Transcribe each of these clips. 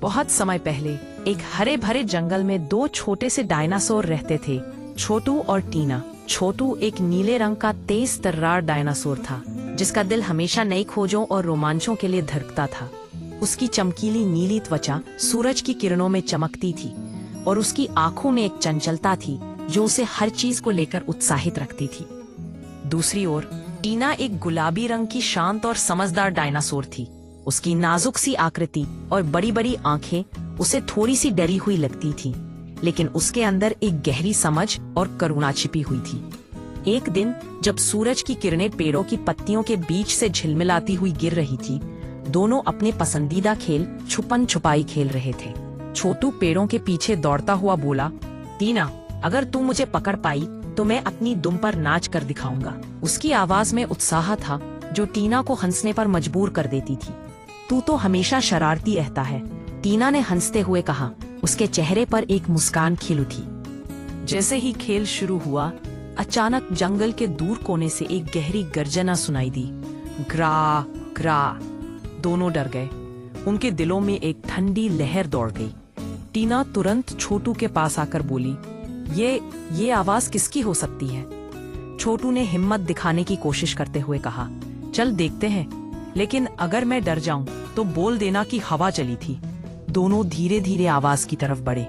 बहुत समय पहले एक हरे भरे जंगल में दो छोटे से डायनासोर रहते थे, छोटू और टीना। छोटू एक नीले रंग का तेज तर्रार डायनासोर था, जिसका दिल हमेशा नई खोजों और रोमांचों के लिए धड़कता था। उसकी चमकीली नीली त्वचा सूरज की किरणों में चमकती थी और उसकी आंखों में एक चंचलता थी जो उसे हर चीज को लेकर उत्साहित रखती थी। दूसरी ओर टीना एक गुलाबी रंग की शांत और समझदार डायनासोर थी। उसकी नाजुक सी आकृति और बड़ी बड़ी आंखें उसे थोड़ी सी डरी हुई लगती थीं, लेकिन उसके अंदर एक गहरी समझ और करुणा छिपी हुई थी। एक दिन जब सूरज की किरणें पेड़ों की पत्तियों के बीच से झिलमिलाती हुई गिर रही थी, दोनों अपने पसंदीदा खेल छुपन छुपाई खेल रहे थे। छोटू पेड़ों के पीछे दौड़ता हुआ बोला, टीना, अगर तू मुझे पकड़ पाई तो मैं अपनी दुम पर नाच कर दिखाऊंगा। उसकी आवाज में उत्साह था जो टीना को हंसने पर मजबूर कर देती थी। तू तो हमेशा शरारती रहता है, टीना ने हंसते हुए कहा। उसके चेहरे पर एक मुस्कान खिल उठी। जैसे ही खेल शुरू हुआ, अचानक जंगल के दूर कोने से एक गहरी गर्जना सुनाई दी। ग्रा ग्रा। दोनों डर गए। उनके दिलों में एक ठंडी लहर दौड़ गई। टीना तुरंत छोटू के पास आकर बोली, ये आवाज किसकी हो सकती है? छोटू ने हिम्मत दिखाने की कोशिश करते हुए कहा, चल देखते हैं, लेकिन अगर मैं डर जाऊं तो बोल देना कि हवा चली थी। दोनों धीरे धीरे आवाज की तरफ बढ़े।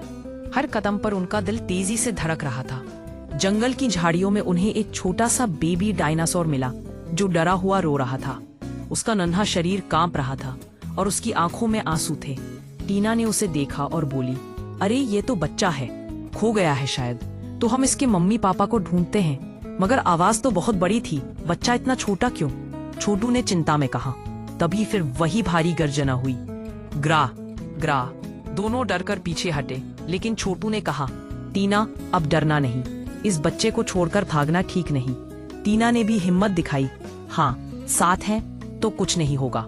हर कदम पर उनका दिल तेजी से धड़क रहा था। जंगल की झाड़ियों में उन्हें एक छोटा सा बेबी डायनासोर मिला जो डरा हुआ रो रहा था। उसका नन्हा शरीर कांप रहा था और उसकी आंखों में आंसू थे। टीना ने उसे देखा और बोली, अरे ये तो बच्चा है, खो गया है शायद, तो हम इसके मम्मी पापा को ढूंढते हैं। मगर आवाज तो बहुत बड़ी थी, बच्चा इतना छोटा क्यों? छोटू ने चिंता में कहा। तभी फिर वही भारी गर्जना हुई। ग्रा ग्रा। दोनों डरकर पीछे हटे, लेकिन छोटू ने कहा, टीना, अब डरना नहीं, इस बच्चे को छोड़कर भागना ठीक नहीं। टीना ने भी हिम्मत दिखाई, हाँ, साथ हैं तो कुछ नहीं होगा।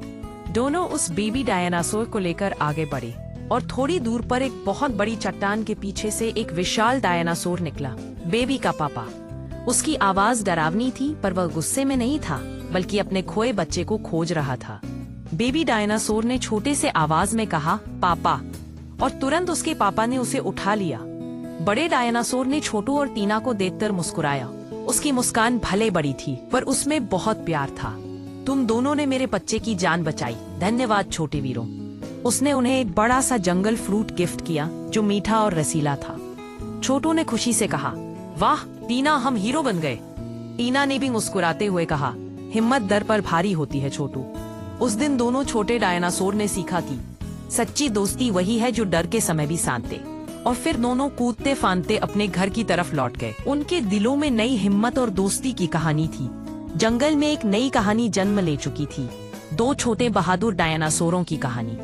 दोनों उस बेबी डायनासोर को लेकर आगे बढ़े और थोड़ी दूर पर एक बहुत बड़ी चट्टान के पीछे से एक विशाल डायनासोर निकला, बेबी का पापा। उसकी आवाज डरावनी थी, पर वह गुस्से में नहीं था, बल्कि अपने खोए बच्चे को खोज रहा था। बेबी डायनासोर ने छोटे से आवाज में कहा, पापा, और तुरंत उसके पापा ने उसे उठा लिया। बड़े डायनासोर ने छोटू और टीना को देखकर मुस्कुराया। उसकी मुस्कान भले बड़ी थी, पर उसमें बहुत प्यार था। तुम दोनों ने मेरे बच्चे की जान बचाई, धन्यवाद छोटे वीरों। उसने उन्हें एक बड़ा सा जंगल फ्रूट गिफ्ट किया जो मीठा और रसीला था। छोटू ने खुशी से कहा, वाह टीना, हम हीरो बन गए। टीना ने भी मुस्कुराते हुए कहा, हिम्मत दर पर भारी होती है छोटू। उस दिन दोनों छोटे डायनासोर ने सीखा कि सच्ची दोस्ती वही है जो डर के समय भी साथ। और फिर दोनों कूदते फांदते अपने घर की तरफ लौट गए। उनके दिलों में नई हिम्मत और दोस्ती की कहानी थी। जंगल में एक नई कहानी जन्म ले चुकी थी, दो छोटे बहादुर डायनासोरों की कहानी।